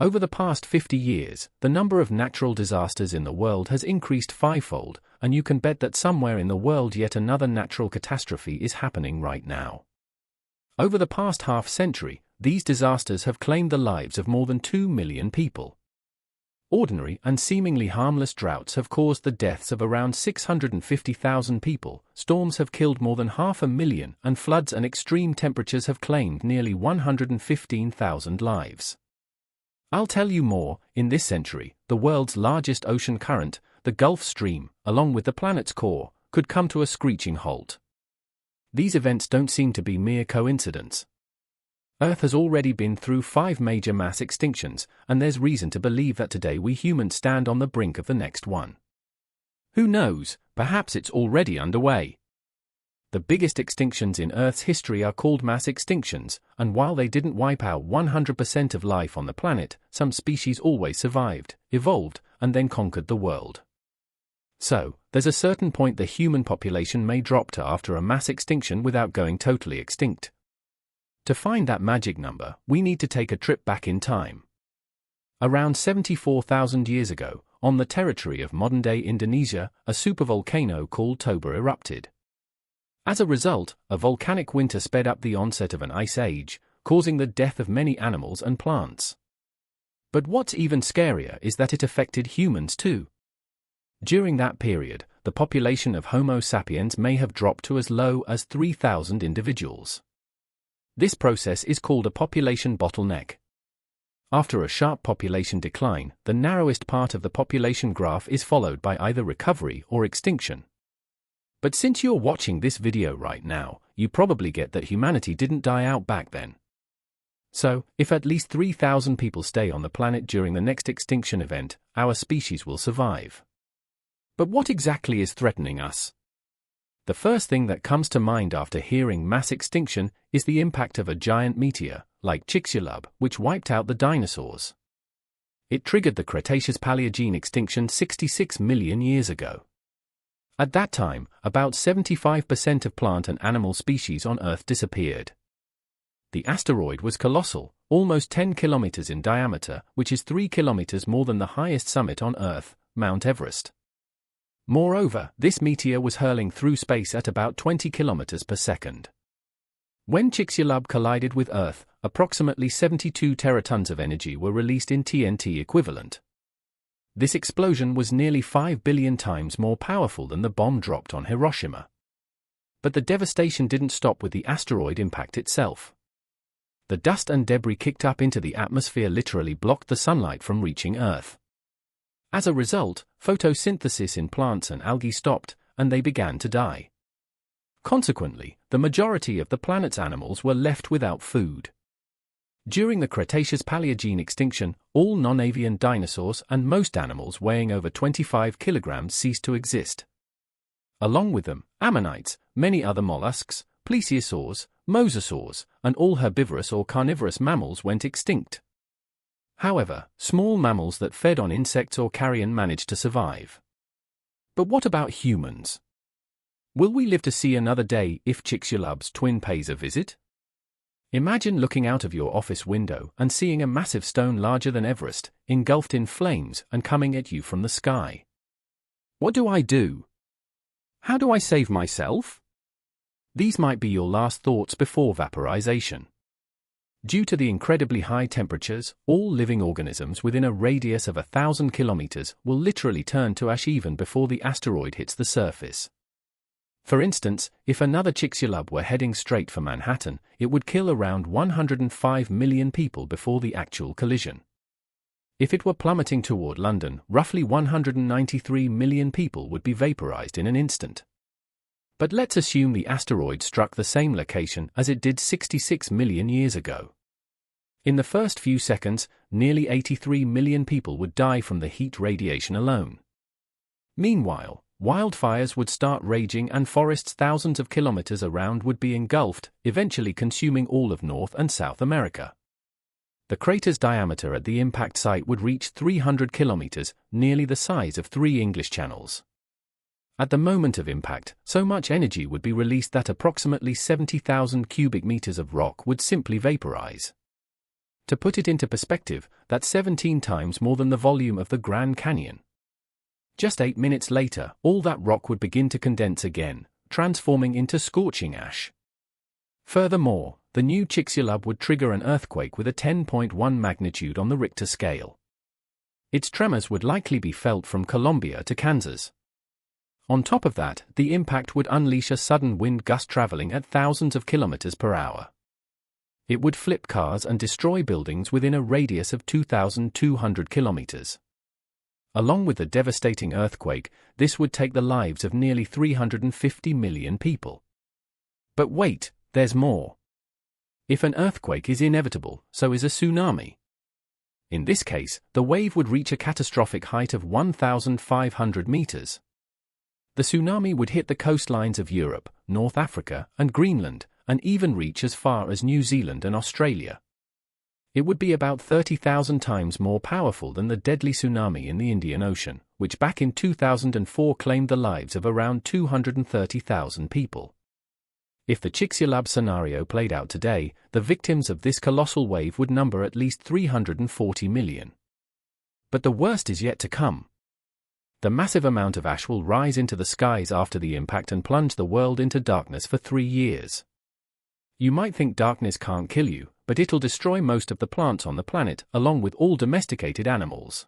Over the past 50 years, the number of natural disasters in the world has increased fivefold, and you can bet that somewhere in the world yet another natural catastrophe is happening right now. Over the past half-century, these disasters have claimed the lives of more than 2 million people. Ordinary and seemingly harmless droughts have caused the deaths of around 650,000 people, storms have killed more than 500,000, and floods and extreme temperatures have claimed nearly 115,000 lives. I'll tell you more. In this century, the world's largest ocean current, the Gulf Stream, along with the planet's core, could come to a screeching halt. These events don't seem to be mere coincidence. Earth has already been through 5 major mass extinctions, and there's reason to believe that today we humans stand on the brink of the next one. Who knows, perhaps it's already underway. The biggest extinctions in Earth's history are called mass extinctions, and while they didn't wipe out 100% of life on the planet, some species always survived, evolved, and then conquered the world. So, there's a certain point the human population may drop to after a mass extinction without going totally extinct. To find that magic number, we need to take a trip back in time. Around 74,000 years ago, on the territory of modern-day Indonesia, a supervolcano called Toba erupted. As a result, a volcanic winter sped up the onset of an ice age, causing the death of many animals and plants. But what's even scarier is that it affected humans too. During that period, the population of Homo sapiens may have dropped to as low as 3,000 individuals. This process is called a population bottleneck. After a sharp population decline, the narrowest part of the population graph is followed by either recovery or extinction. But since you're watching this video right now, you probably get that humanity didn't die out back then. So, if at least 3,000 people stay on the planet during the next extinction event, our species will survive. But what exactly is threatening us? The first thing that comes to mind after hearing mass extinction is the impact of a giant meteor, like Chicxulub, which wiped out the dinosaurs. It triggered the Cretaceous-Paleogene extinction 66 million years ago. At that time, about 75% of plant and animal species on Earth disappeared. The asteroid was colossal, almost 10 kilometers in diameter, which is 3 kilometers more than the highest summit on Earth, Mount Everest. Moreover, this meteor was hurling through space at about 20 kilometers per second. When Chicxulub collided with Earth, approximately 72 teratons of energy were released in TNT equivalent. This explosion was nearly 5 billion times more powerful than the bomb dropped on Hiroshima. But the devastation didn't stop with the asteroid impact itself. The dust and debris kicked up into the atmosphere literally blocked the sunlight from reaching Earth. As a result, photosynthesis in plants and algae stopped, and they began to die. Consequently, the majority of the planet's animals were left without food. During the Cretaceous-Paleogene extinction, all non-avian dinosaurs and most animals weighing over 25 kilograms ceased to exist. Along with them, ammonites, many other mollusks, plesiosaurs, mosasaurs, and all herbivorous or carnivorous mammals went extinct. However, small mammals that fed on insects or carrion managed to survive. But what about humans? Will we live to see another day if Chicxulub's twin pays a visit? Imagine looking out of your office window and seeing a massive stone larger than Everest, engulfed in flames and coming at you from the sky. What do I do? How do I save myself? These might be your last thoughts before vaporization. Due to the incredibly high temperatures, all living organisms within a radius of 1,000 kilometers will literally turn to ash even before the asteroid hits the surface. For instance, if another Chicxulub were heading straight for Manhattan, it would kill around 105 million people before the actual collision. If it were plummeting toward London, roughly 193 million people would be vaporized in an instant. But let's assume the asteroid struck the same location as it did 66 million years ago. In the first few seconds, nearly 83 million people would die from the heat radiation alone. Meanwhile, wildfires would start raging and forests thousands of kilometers around would be engulfed, eventually consuming all of North and South America. The crater's diameter at the impact site would reach 300 kilometers, nearly the size of 3 English channels. At the moment of impact, so much energy would be released that approximately 70,000 cubic meters of rock would simply vaporize. To put it into perspective, that's 17 times more than the volume of the Grand Canyon. Just 8 minutes later, all that rock would begin to condense again, transforming into scorching ash. Furthermore, the new Chicxulub would trigger an earthquake with a 10.1 magnitude on the Richter scale. Its tremors would likely be felt from Colombia to Kansas. On top of that, the impact would unleash a sudden wind gust traveling at thousands of kilometers per hour. It would flip cars and destroy buildings within a radius of 2,200 kilometers. Along with the devastating earthquake, this would take the lives of nearly 350 million people. But wait, there's more. If an earthquake is inevitable, so is a tsunami. In this case, the wave would reach a catastrophic height of 1,500 meters. The tsunami would hit the coastlines of Europe, North Africa, and Greenland, and even reach as far as New Zealand and Australia. It would be about 30,000 times more powerful than the deadly tsunami in the Indian Ocean, which back in 2004 claimed the lives of around 230,000 people. If the Chicxulub scenario played out today, the victims of this colossal wave would number at least 340 million. But the worst is yet to come. The massive amount of ash will rise into the skies after the impact and plunge the world into darkness for 3 years. You might think darkness can't kill you, but it'll destroy most of the plants on the planet, along with all domesticated animals.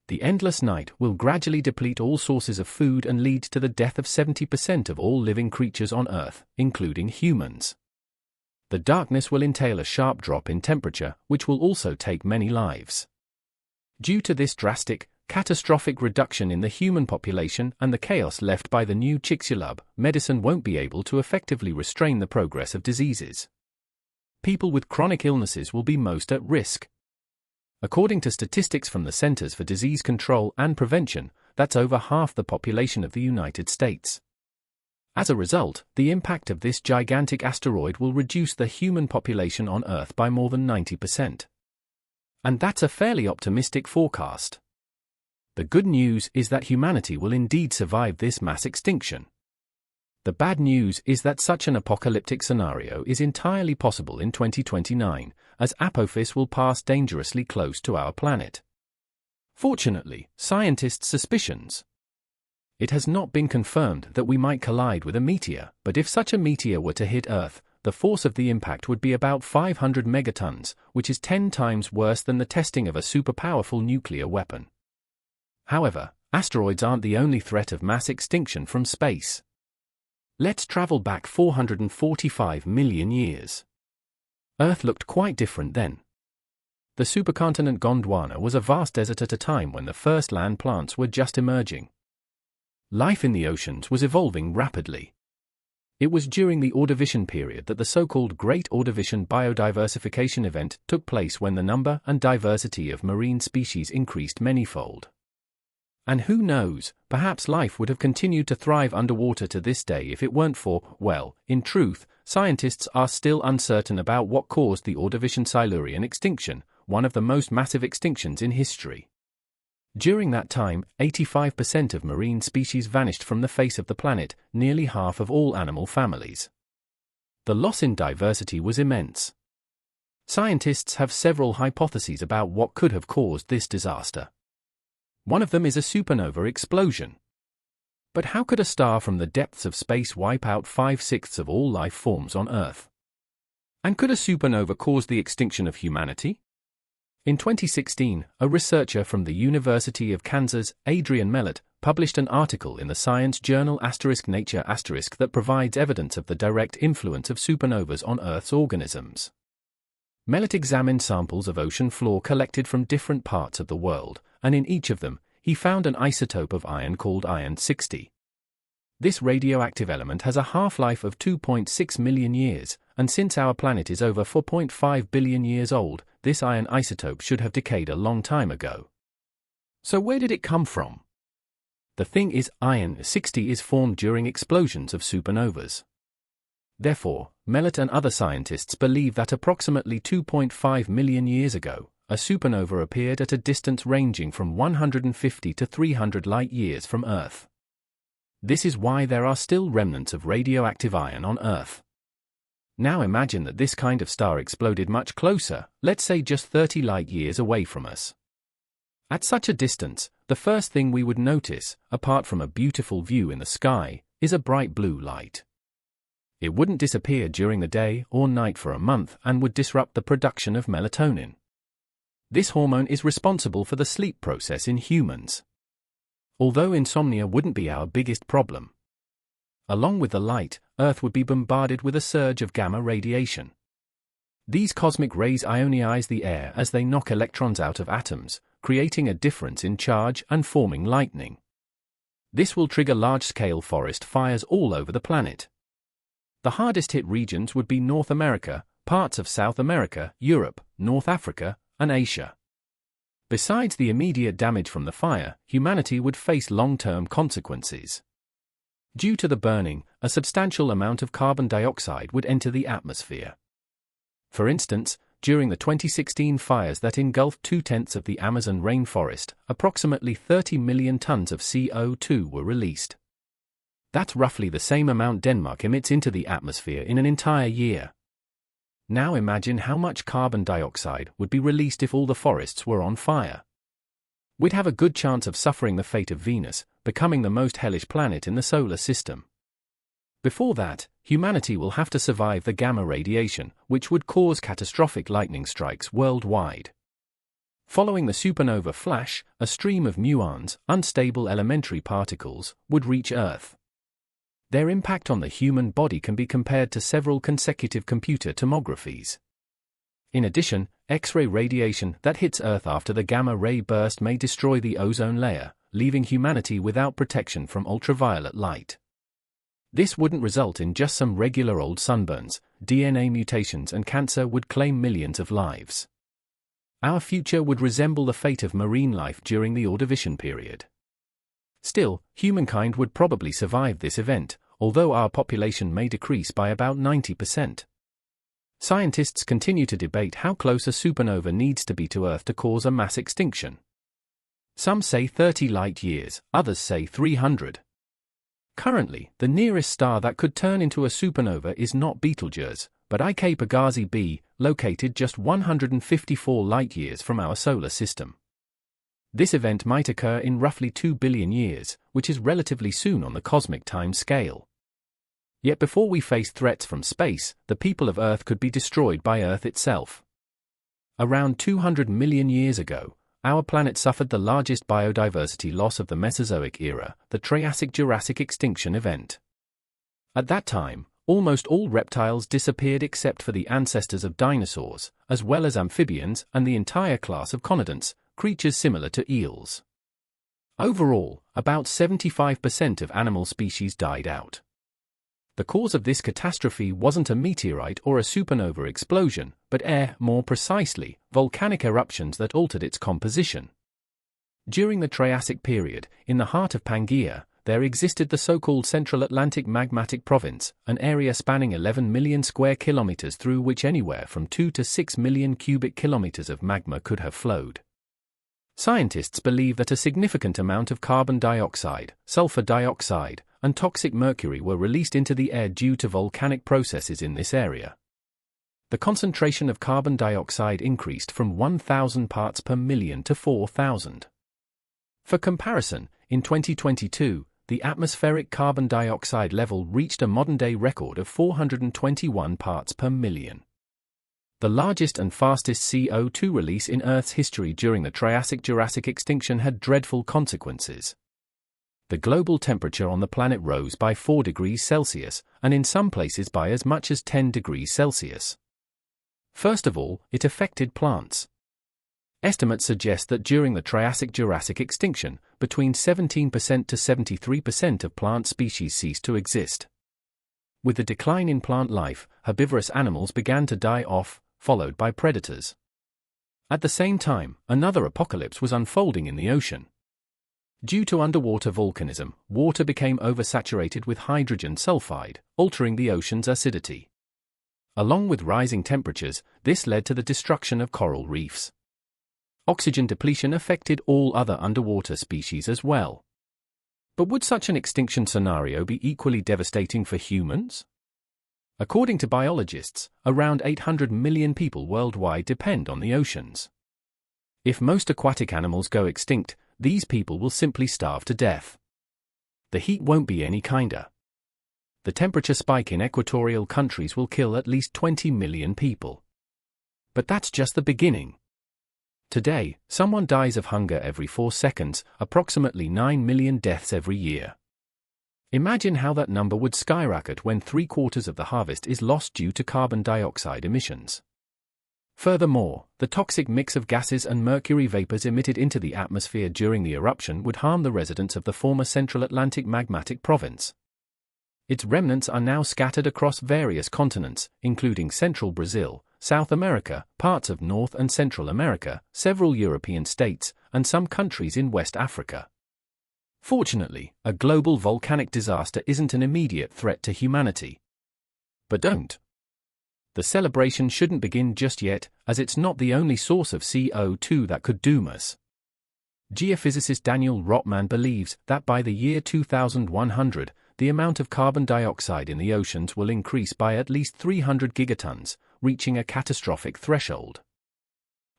The endless night will gradually deplete all sources of food and lead to the death of 70% of all living creatures on Earth, including humans. The darkness will entail a sharp drop in temperature, which will also take many lives. Due to this drastic, catastrophic reduction in the human population and the chaos left by the new Chicxulub, medicine won't be able to effectively restrain the progress of diseases. People with chronic illnesses will be most at risk. According to statistics from the Centers for Disease Control and Prevention, that's over half the population of the United States. As a result, the impact of this gigantic asteroid will reduce the human population on Earth by more than 90%. And that's a fairly optimistic forecast. The good news is that humanity will indeed survive this mass extinction. The bad news is that such an apocalyptic scenario is entirely possible in 2029, as Apophis will pass dangerously close to our planet. Fortunately, scientists' suspicions. It has not been confirmed that we might collide with a meteor, but if such a meteor were to hit Earth, the force of the impact would be about 500 megatons, which is 10 times worse than the testing of a super-powerful nuclear weapon. However, asteroids aren't the only threat of mass extinction from space. Let's travel back 445 million years. Earth looked quite different then. The supercontinent Gondwana was a vast desert at a time when the first land plants were just emerging. Life in the oceans was evolving rapidly. It was during the Ordovician period that the so-called Great Ordovician biodiversification event took place, when the number and diversity of marine species increased manyfold. And who knows, perhaps life would have continued to thrive underwater to this day if it weren't for, well, in truth, scientists are still uncertain about what caused the Ordovician Silurian extinction, one of the most massive extinctions in history. During that time, 85% of marine species vanished from the face of the planet, nearly half of all animal families. The loss in diversity was immense. Scientists have several hypotheses about what could have caused this disaster. One of them is a supernova explosion. But how could a star from the depths of space wipe out 5/6 of all life forms on Earth? And could a supernova cause the extinction of humanity? In 2016, a researcher from the University of Kansas, Adrian Mellett, published an article in the science journal *Nature* that provides evidence of the direct influence of supernovas on Earth's organisms. Mellett examined samples of ocean floor collected from different parts of the world, and in each of them, he found an isotope of iron called iron-60. This radioactive element has a half-life of 2.6 million years, and since our planet is over 4.5 billion years old, this iron isotope should have decayed a long time ago. So where did it come from? The thing is, iron-60 is formed during explosions of supernovas. Therefore, Mellett and other scientists believe that approximately 2.5 million years ago, a supernova appeared at a distance ranging from 150 to 300 light-years from Earth. This is why there are still remnants of radioactive iron on Earth. Now imagine that this kind of star exploded much closer, let's say just 30 light-years away from us. At such a distance, the first thing we would notice, apart from a beautiful view in the sky, is a bright blue light. It wouldn't disappear during the day or night for a month and would disrupt the production of melatonin. This hormone is responsible for the sleep process in humans. Although insomnia wouldn't be our biggest problem. Along with the light, Earth would be bombarded with a surge of gamma radiation. These cosmic rays ionize the air as they knock electrons out of atoms, creating a difference in charge and forming lightning. This will trigger large-scale forest fires all over the planet. The hardest-hit regions would be North America, parts of South America, Europe, North Africa, and Asia. Besides the immediate damage from the fire, humanity would face long-term consequences. Due to the burning, a substantial amount of carbon dioxide would enter the atmosphere. For instance, during the 2016 fires that engulfed 2/10 of the Amazon rainforest, approximately 30 million tons of CO2 were released. That's roughly the same amount Denmark emits into the atmosphere in an entire year. Now imagine how much carbon dioxide would be released if all the forests were on fire. We'd have a good chance of suffering the fate of Venus, becoming the most hellish planet in the solar system. Before that, humanity will have to survive the gamma radiation, which would cause catastrophic lightning strikes worldwide. Following the supernova flash, a stream of muons, unstable elementary particles, would reach Earth. Their impact on the human body can be compared to several consecutive computer tomographies. In addition, X-ray radiation that hits Earth after the gamma-ray burst may destroy the ozone layer, leaving humanity without protection from ultraviolet light. This wouldn't result in just some regular old sunburns. DNA mutations and cancer would claim millions of lives. Our future would resemble the fate of marine life during the Ordovician period. Still, humankind would probably survive this event, although our population may decrease by about 90%. Scientists continue to debate how close a supernova needs to be to Earth to cause a mass extinction. Some say 30 light-years, others say 300. Currently, the nearest star that could turn into a supernova is not Betelgeuse, but Ik Pegasi b, located just 154 light-years from our solar system. This event might occur in roughly 2 billion years, which is relatively soon on the cosmic time scale. Yet before we face threats from space, the people of Earth could be destroyed by Earth itself. Around 200 million years ago, our planet suffered the largest biodiversity loss of the Mesozoic era, the Triassic-Jurassic extinction event. At that time, almost all reptiles disappeared except for the ancestors of dinosaurs, as well as amphibians and the entire class of conodonts, creatures similar to eels. Overall, about 75% of animal species died out. The cause of this catastrophe wasn't a meteorite or a supernova explosion, but more precisely, volcanic eruptions that altered its composition. During the Triassic period, in the heart of Pangaea, there existed the so-called Central Atlantic Magmatic Province, an area spanning 11 million square kilometers through which anywhere from 2 to 6 million cubic kilometers of magma could have flowed. Scientists believe that a significant amount of carbon dioxide, sulfur dioxide, and toxic mercury were released into the air due to volcanic processes in this area. The concentration of carbon dioxide increased from 1,000 parts per million to 4,000. For comparison, in 2022, the atmospheric carbon dioxide level reached a modern-day record of 421 parts per million. The largest and fastest CO2 release in Earth's history during the Triassic-Jurassic extinction had dreadful consequences. The global temperature on the planet rose by 4 degrees Celsius, and in some places by as much as 10 degrees Celsius. First of all, it affected plants. Estimates suggest that during the Triassic-Jurassic extinction, between 17% to 73% of plant species ceased to exist. With the decline in plant life, herbivorous animals began to die off, followed by predators. At the same time, another apocalypse was unfolding in the ocean. Due to underwater volcanism, water became oversaturated with hydrogen sulfide, altering the ocean's acidity. Along with rising temperatures, this led to the destruction of coral reefs. Oxygen depletion affected all other underwater species as well. But would such an extinction scenario be equally devastating for humans? According to biologists, around 800 million people worldwide depend on the oceans. If most aquatic animals go extinct, these people will simply starve to death. The heat won't be any kinder. The temperature spike in equatorial countries will kill at least 20 million people. But that's just the beginning. Today, someone dies of hunger every 4 seconds, approximately 9 million deaths every year. Imagine how that number would skyrocket when 3/4 of the harvest is lost due to carbon dioxide emissions. Furthermore, the toxic mix of gases and mercury vapors emitted into the atmosphere during the eruption would harm the residents of the former Central Atlantic Magmatic Province. Its remnants are now scattered across various continents, including central Brazil, South America, parts of North and Central America, several European states, and some countries in West Africa. Fortunately, a global volcanic disaster isn't an immediate threat to humanity. But don't. The celebration shouldn't begin just yet, as it's not the only source of CO2 that could doom us. Geophysicist Daniel Rotman believes that by the year 2100, the amount of carbon dioxide in the oceans will increase by at least 300 gigatons, reaching a catastrophic threshold.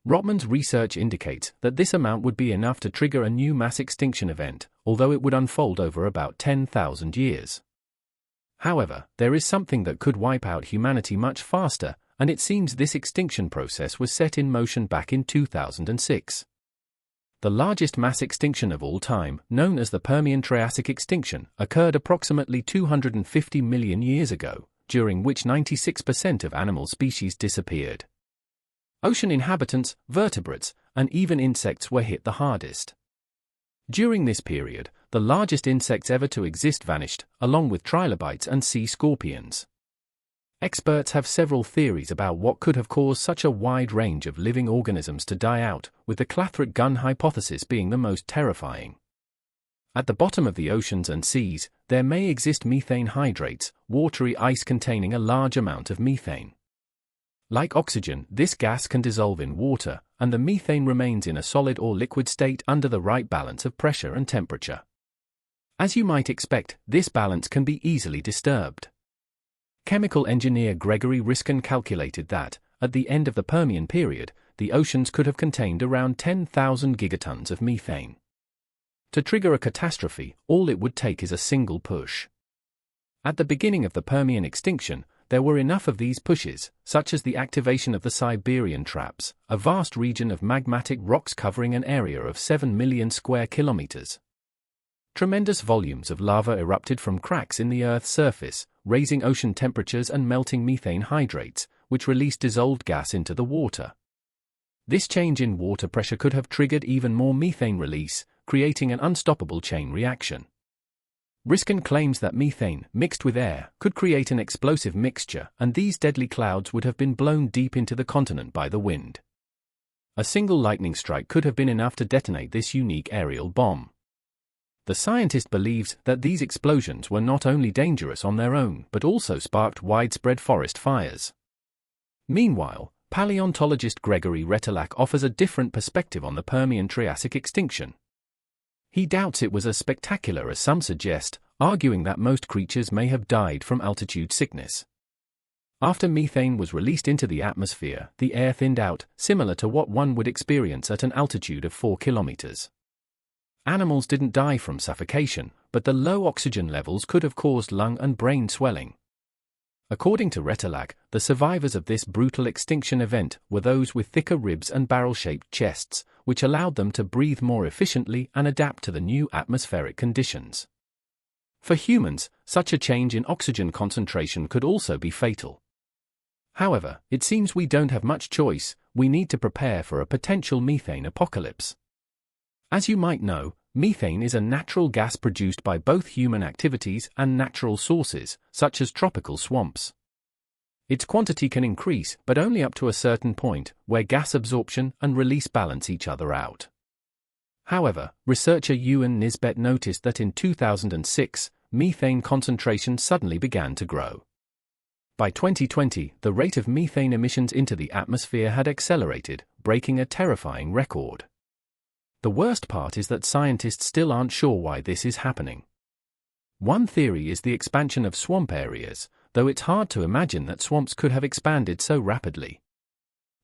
Rotman's research indicates that this amount would be enough to trigger a new mass extinction event, although it would unfold over about 10,000 years. However, there is something that could wipe out humanity much faster, and it seems this extinction process was set in motion back in 2006. The largest mass extinction of all time, known as the Permian-Triassic extinction, occurred approximately 250 million years ago, during which 96% of animal species disappeared. Ocean inhabitants, vertebrates, and even insects were hit the hardest. During this period, the largest insects ever to exist vanished, along with trilobites and sea scorpions. Experts have several theories about what could have caused such a wide range of living organisms to die out, with the Clathric gun hypothesis being the most terrifying. At the bottom of the oceans and seas, there may exist methane hydrates, watery ice containing a large amount of methane. Like oxygen, this gas can dissolve in water, and the methane remains in a solid or liquid state under the right balance of pressure and temperature. As you might expect, this balance can be easily disturbed. Chemical engineer Gregory Riskin calculated that, at the end of the Permian period, the oceans could have contained around 10,000 gigatons of methane. To trigger a catastrophe, all it would take is a single push. At the beginning of the Permian extinction, there were enough of these pushes, such as the activation of the Siberian Traps, a vast region of magmatic rocks covering an area of 7 million square kilometers. Tremendous volumes of lava erupted from cracks in the Earth's surface, raising ocean temperatures and melting methane hydrates, which released dissolved gas into the water. This change in water pressure could have triggered even more methane release, creating an unstoppable chain reaction. Riskin claims that methane, mixed with air, could create an explosive mixture, and these deadly clouds would have been blown deep into the continent by the wind. A single lightning strike could have been enough to detonate this unique aerial bomb. The scientist believes that these explosions were not only dangerous on their own but also sparked widespread forest fires. Meanwhile, paleontologist Gregory Retalak offers a different perspective on the Permian-Triassic extinction. He doubts it was as spectacular as some suggest, arguing that most creatures may have died from altitude sickness. After methane was released into the atmosphere, the air thinned out, similar to what one would experience at an altitude of 4 kilometers. Animals didn't die from suffocation, but the low oxygen levels could have caused lung and brain swelling. According to Retalak, the survivors of this brutal extinction event were those with thicker ribs and barrel-shaped chests, which allowed them to breathe more efficiently and adapt to the new atmospheric conditions. For humans, such a change in oxygen concentration could also be fatal. However, it seems we don't have much choice. We need to prepare for a potential methane apocalypse. As you might know, methane is a natural gas produced by both human activities and natural sources, such as tropical swamps. Its quantity can increase, but only up to a certain point, where gas absorption and release balance each other out. However, researcher Ewan Nisbet noticed that in 2006, methane concentration suddenly began to grow. By 2020, the rate of methane emissions into the atmosphere had accelerated, breaking a terrifying record. The worst part is that scientists still aren't sure why this is happening. One theory is the expansion of swamp areas, though it's hard to imagine that swamps could have expanded so rapidly.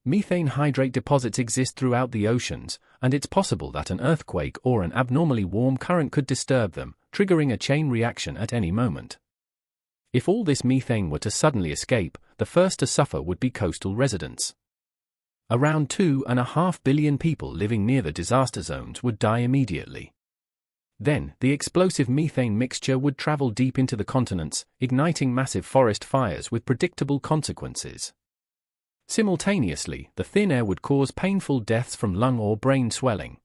Methane hydrate deposits exist throughout the oceans, and it's possible that an earthquake or an abnormally warm current could disturb them, triggering a chain reaction at any moment. If all this methane were to suddenly escape, the first to suffer would be coastal residents. Around 2.5 billion people living near the disaster zones would die immediately. Then, the explosive methane mixture would travel deep into the continents, igniting massive forest fires with predictable consequences. Simultaneously, the thin air would cause painful deaths from lung or brain swelling.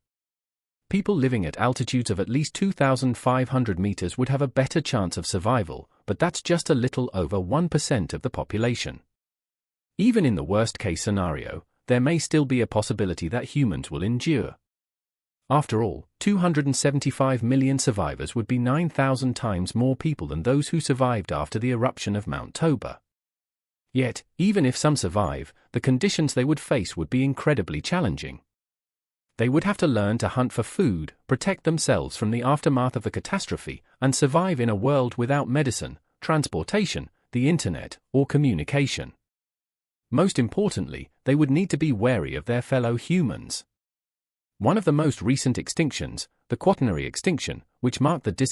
People living at altitudes of at least 2,500 meters would have a better chance of survival, but that's just a little over 1% of the population. Even in the worst-case scenario, there may still be a possibility that humans will endure. After all, 275 million survivors would be 9,000 times more people than those who survived after the eruption of Mount Toba. Yet, even if some survive, the conditions they would face would be incredibly challenging. They would have to learn to hunt for food, protect themselves from the aftermath of the catastrophe, and survive in a world without medicine, transportation, the internet, or communication. Most importantly, they would need to be wary of their fellow humans. One of the most recent extinctions, the Quaternary extinction, which marked the disappearance